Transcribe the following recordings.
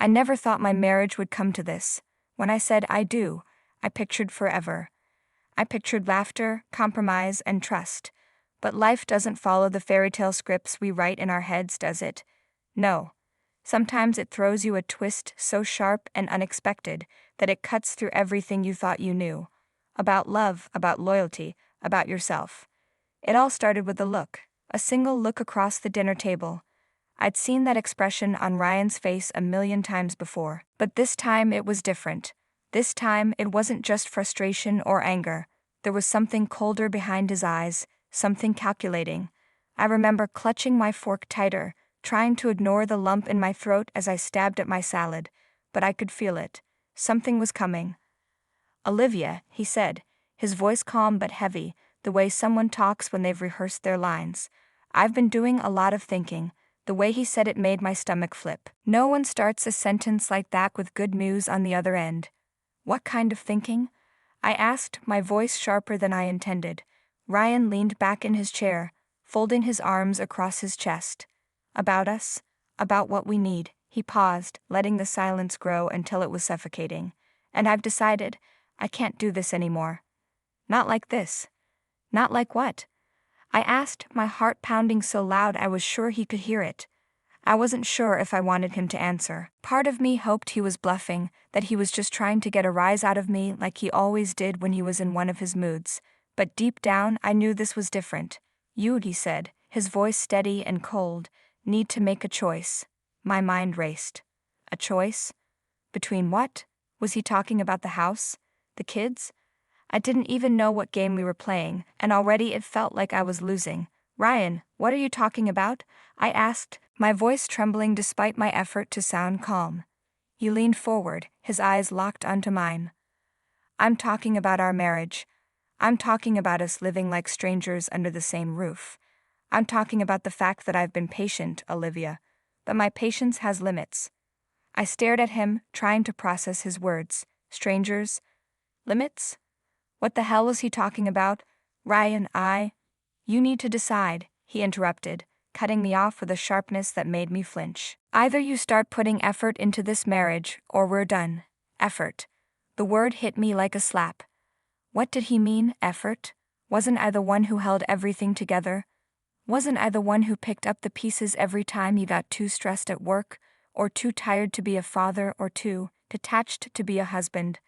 I never thought my marriage would come to this. When I said I do, I pictured forever. I pictured laughter, compromise, and trust. But life doesn't follow the fairy tale scripts we write in our heads, does it? No. Sometimes it throws you a twist so sharp and unexpected that it cuts through everything you thought you knew. About love, about loyalty, about yourself. It all started with a single look across the dinner table. I'd seen that expression on Ryan's face a million times before, but this time it was different. This time it wasn't just frustration or anger. There was something colder behind his eyes, something calculating. I remember clutching my fork tighter, trying to ignore the lump in my throat as I stabbed at my salad, but I could feel it. Something was coming. "Olivia," he said, his voice calm but heavy, the way someone talks when they've rehearsed their lines. "I've been doing a lot of thinking." The way he said it made my stomach flip. No one starts a sentence like that with good news on the other end. "What kind of thinking?" I asked, my voice sharper than I intended. Ryan leaned back in his chair, folding his arms across his chest. "About us, about what we need." He paused, letting the silence grow until it was suffocating. "And I've decided, I can't do this anymore." "Not like this." "Not like what?" I asked, my heart pounding so loud I was sure he could hear it. I wasn't sure if I wanted him to answer. Part of me hoped he was bluffing, that he was just trying to get a rise out of me like he always did when he was in one of his moods. But deep down, I knew this was different. "You," he said, his voice steady and cold, "need to make a choice." My mind raced. A choice? Between what? Was he talking about the house? The kids? I didn't even know what game we were playing, and already it felt like I was losing. "Ryan, what are you talking about?" I asked, my voice trembling despite my effort to sound calm. He leaned forward, his eyes locked onto mine. "I'm talking about our marriage. I'm talking about us living like strangers under the same roof. I'm talking about the fact that I've been patient, Olivia, but my patience has limits." I stared at him, trying to process his words. Strangers? Limits? What the hell was he talking about? "Ryan, You need to decide," he interrupted, cutting me off with a sharpness that made me flinch. "Either you start putting effort into this marriage, or we're done." Effort. The word hit me like a slap. What did he mean, effort? Wasn't I the one who held everything together? Wasn't I the one who picked up the pieces every time he got too stressed at work, or too tired to be a father, or too detached to be a husband?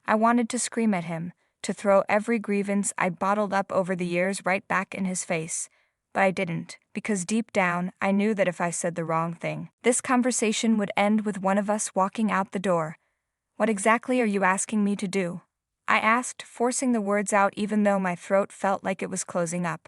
I wanted to scream at him, to throw every grievance I'd bottled up over the years right back in his face. But I didn't, because deep down, I knew that if I said the wrong thing, this conversation would end with one of us walking out the door. "What exactly are you asking me to do?" I asked, forcing the words out even though my throat felt like it was closing up.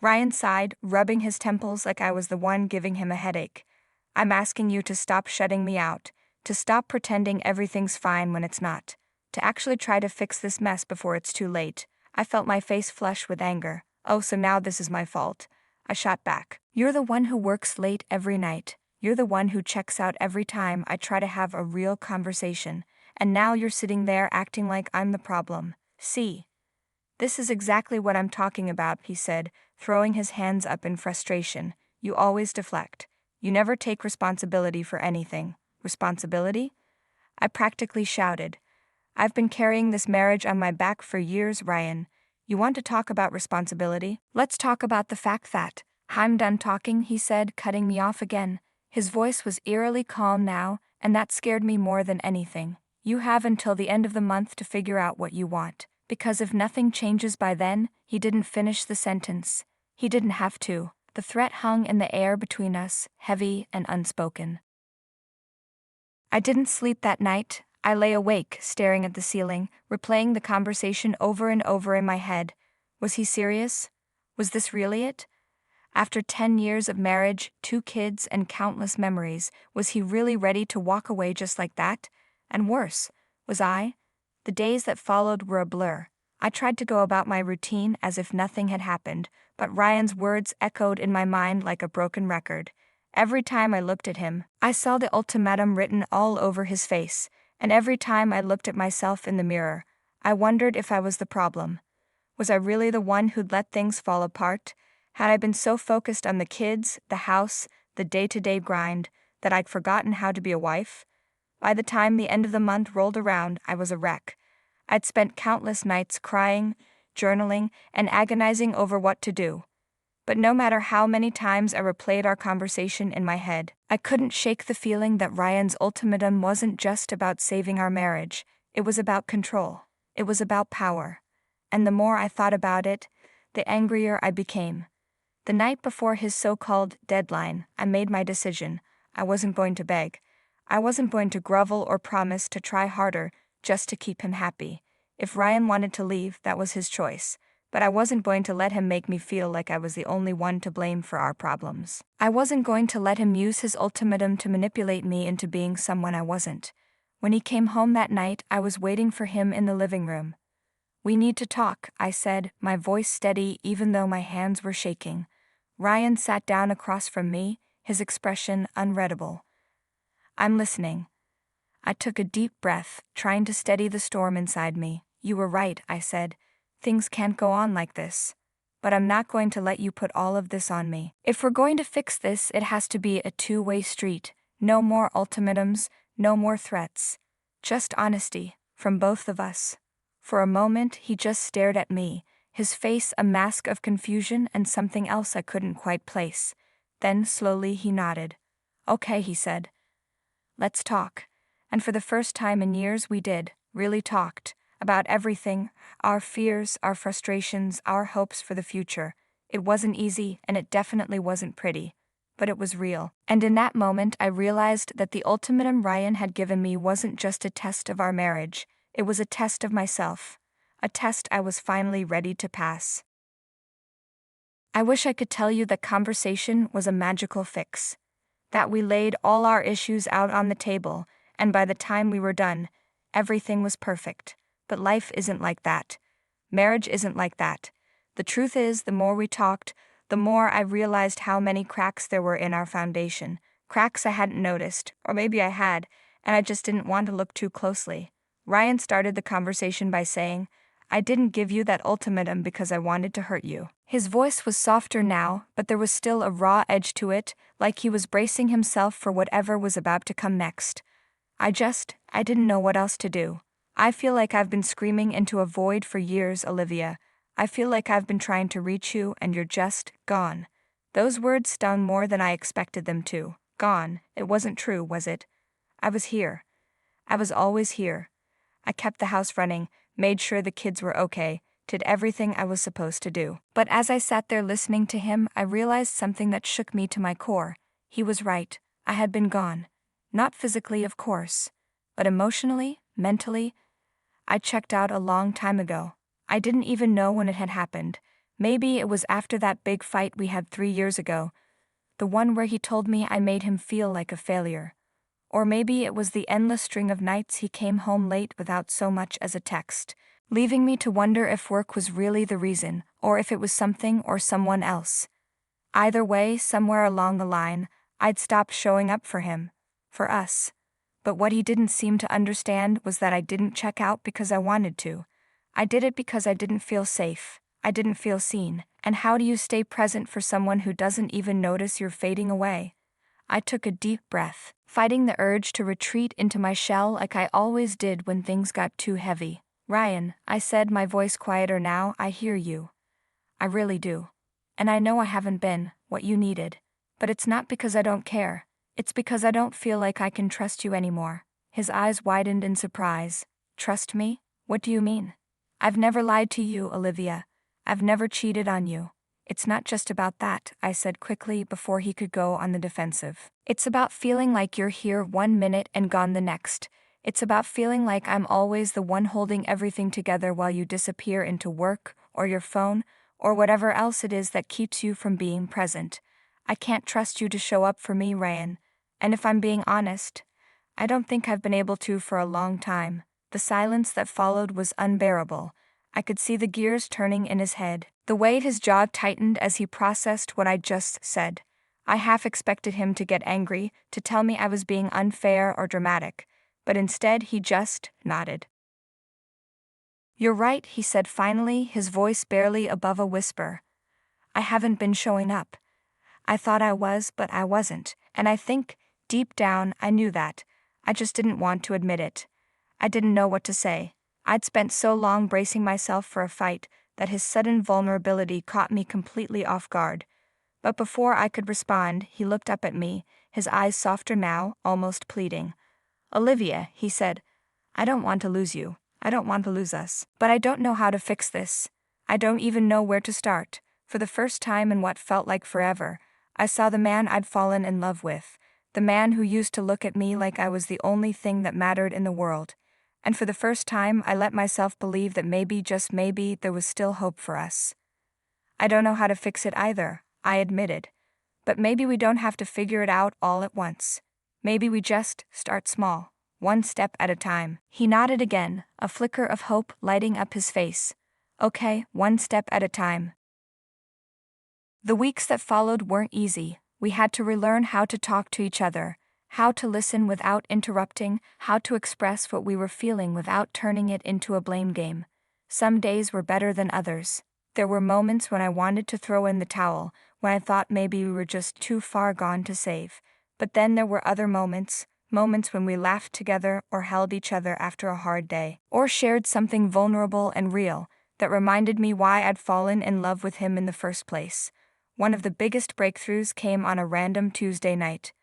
Ryan sighed, rubbing his temples like I was the one giving him a headache. "I'm asking you to stop shutting me out, to stop pretending everything's fine when it's not. To actually try to fix this mess before it's too late." I felt my face flush with anger. "Oh, so now this is my fault." I shot back. "You're the one who works late every night. You're the one who checks out every time I try to have a real conversation. And now you're sitting there acting like I'm the problem. See? This is exactly what I'm talking about," he said, throwing his hands up in frustration. "You always deflect. You never take responsibility for anything." Responsibility? I practically shouted. "I've been carrying this marriage on my back for years, Ryan. You want to talk about responsibility? Let's talk about the fact that..." "I'm done talking," he said, cutting me off again. His voice was eerily calm now, and that scared me more than anything. "You have until the end of the month to figure out what you want. Because if nothing changes by then," he didn't finish the sentence. He didn't have to. The threat hung in the air between us, heavy and unspoken. I didn't sleep that night. I lay awake, staring at the ceiling, replaying the conversation over and over in my head. Was he serious? Was this really it? After 10 years of marriage, 2 kids, and countless memories, was he really ready to walk away just like that? And worse, was I? The days that followed were a blur. I tried to go about my routine as if nothing had happened, but Ryan's words echoed in my mind like a broken record. Every time I looked at him, I saw the ultimatum written all over his face, and every time I looked at myself in the mirror, I wondered if I was the problem. Was I really the one who'd let things fall apart? Had I been so focused on the kids, the house, the day-to-day grind, that I'd forgotten how to be a wife? By the time the end of the month rolled around, I was a wreck. I'd spent countless nights crying, journaling, and agonizing over what to do. But no matter how many times I replayed our conversation in my head, I couldn't shake the feeling that Ryan's ultimatum wasn't just about saving our marriage, it was about control. It was about power. And the more I thought about it, the angrier I became. The night before his so-called deadline, I made my decision. I wasn't going to beg. I wasn't going to grovel or promise to try harder just to keep him happy. If Ryan wanted to leave, that was his choice. But I wasn't going to let him make me feel like I was the only one to blame for our problems. I wasn't going to let him use his ultimatum to manipulate me into being someone I wasn't. When he came home that night, I was waiting for him in the living room. "We need to talk," I said, my voice steady even though my hands were shaking. Ryan sat down across from me, his expression unreadable. "I'm listening." I took a deep breath, trying to steady the storm inside me. "You were right," I said. "Things can't go on like this. But I'm not going to let you put all of this on me. If we're going to fix this, it has to be a two-way street. No more ultimatums, no more threats. Just honesty, from both of us." For a moment, he just stared at me, his face a mask of confusion and something else I couldn't quite place. Then, slowly, he nodded. "Okay," he said. "Let's talk." And for the first time in years, we did, really talked. About everything, our fears, our frustrations, our hopes for the future. It wasn't easy, and it definitely wasn't pretty. But it was real. And in that moment, I realized that the ultimatum Ryan had given me wasn't just a test of our marriage. It was a test of myself. A test I was finally ready to pass. I wish I could tell you that conversation was a magical fix. That we laid all our issues out on the table, and by the time we were done, everything was perfect. But life isn't like that. Marriage isn't like that. The truth is, the more we talked, the more I realized how many cracks there were in our foundation. Cracks I hadn't noticed, or maybe I had, and I just didn't want to look too closely. Ryan started the conversation by saying, "I didn't give you that ultimatum because I wanted to hurt you." His voice was softer now, but there was still a raw edge to it, like he was bracing himself for whatever was about to come next. I didn't know what else to do. "I feel like I've been screaming into a void for years, Olivia. I feel like I've been trying to reach you and you're just gone." Those words stung more than I expected them to. Gone. It wasn't true, was it? I was here. I was always here. I kept the house running, made sure the kids were okay, did everything I was supposed to do. But as I sat there listening to him, I realized something that shook me to my core. He was right. I had been gone. Not physically, of course, but emotionally, mentally. I checked out a long time ago. I didn't even know when it had happened. Maybe it was after that big fight we had 3 years ago. The one where he told me I made him feel like a failure. Or maybe it was the endless string of nights he came home late without so much as a text, leaving me to wonder if work was really the reason, or if it was something or someone else. Either way, somewhere along the line, I'd stopped showing up for him. For us. But what he didn't seem to understand was that I didn't check out because I wanted to. I did it because I didn't feel safe. I didn't feel seen. And how do you stay present for someone who doesn't even notice you're fading away? I took a deep breath, fighting the urge to retreat into my shell like I always did when things got too heavy. "Ryan," I said, my voice quieter now, "I hear you. I really do. And I know I haven't been what you needed. But it's not because I don't care. It's because I don't feel like I can trust you anymore." His eyes widened in surprise. "Trust me? What do you mean?" "I've never lied to you, Olivia. I've never cheated on you. It's not just about that," I said quickly before he could go on the defensive. "It's about feeling like you're here one minute and gone the next. It's about feeling like I'm always the one holding everything together while you disappear into work, or your phone, or whatever else it is that keeps you from being present. I can't trust you to show up for me, Ryan. And if I'm being honest, I don't think I've been able to for a long time." The silence that followed was unbearable. I could see the gears turning in his head, the way his jaw tightened as he processed what I just said. I half expected him to get angry, to tell me I was being unfair or dramatic, but instead he just nodded. "You're right," he said finally, his voice barely above a whisper. "I haven't been showing up. I thought I was, but I wasn't, and I think, deep down, I knew that. I just didn't want to admit it. I didn't know what to say. I'd spent so long bracing myself for a fight that his sudden vulnerability caught me completely off guard. But before I could respond, he looked up at me, his eyes softer now, almost pleading. "Olivia," he said, "I don't want to lose you. I don't want to lose us. But I don't know how to fix this. I don't even know where to start." For the first time in what felt like forever, I saw the man I'd fallen in love with, the man who used to look at me like I was the only thing that mattered in the world. And for the first time, I let myself believe that maybe, just maybe, there was still hope for us. "I don't know how to fix it either," I admitted. "But maybe we don't have to figure it out all at once. Maybe we just start small, one step at a time." He nodded again, a flicker of hope lighting up his face. "Okay, one step at a time." The weeks that followed weren't easy. We had to relearn how to talk to each other, how to listen without interrupting, how to express what we were feeling without turning it into a blame game. Some days were better than others. There were moments when I wanted to throw in the towel, when I thought maybe we were just too far gone to save. But then there were other moments when we laughed together or held each other after a hard day, or shared something vulnerable and real that reminded me why I'd fallen in love with him in the first place. One of the biggest breakthroughs came on a random Tuesday night.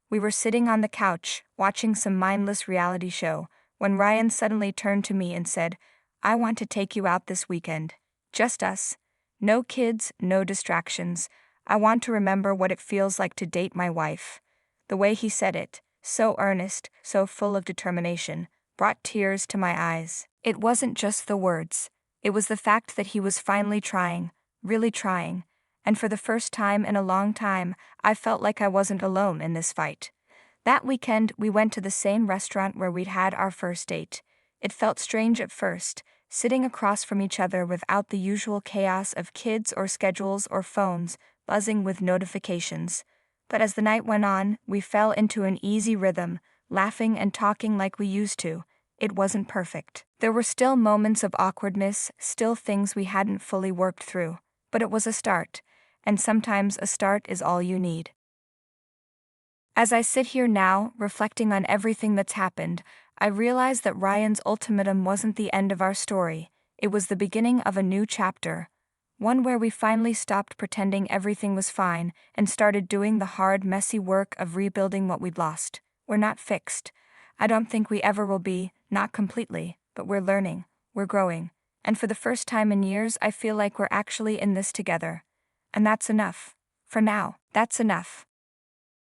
We were sitting on the couch, watching some mindless reality show, when Ryan suddenly turned to me and said, "I want to take you out this weekend. Just us. No kids, no distractions. I want to remember what it feels like to date my wife." The way he said it, so earnest, so full of determination, brought tears to my eyes. It wasn't just the words. It was the fact that he was finally trying, really trying. And for the first time in a long time, I felt like I wasn't alone in this fight. That weekend, we went to the same restaurant where we'd had our first date. It felt strange at first, sitting across from each other without the usual chaos of kids or schedules or phones buzzing with notifications. But as the night went on, we fell into an easy rhythm, laughing and talking like we used to. It wasn't perfect. There were still moments of awkwardness, still things we hadn't fully worked through. But it was a start. And sometimes a start is all you need. As I sit here now, reflecting on everything that's happened, I realize that Ryan's ultimatum wasn't the end of our story. It was the beginning of a new chapter. One where we finally stopped pretending everything was fine and started doing the hard, messy work of rebuilding what we'd lost. We're not fixed. I don't think we ever will be, not completely, but we're learning, we're growing. And for the first time in years, I feel like we're actually in this together. And that's enough. For now, that's enough.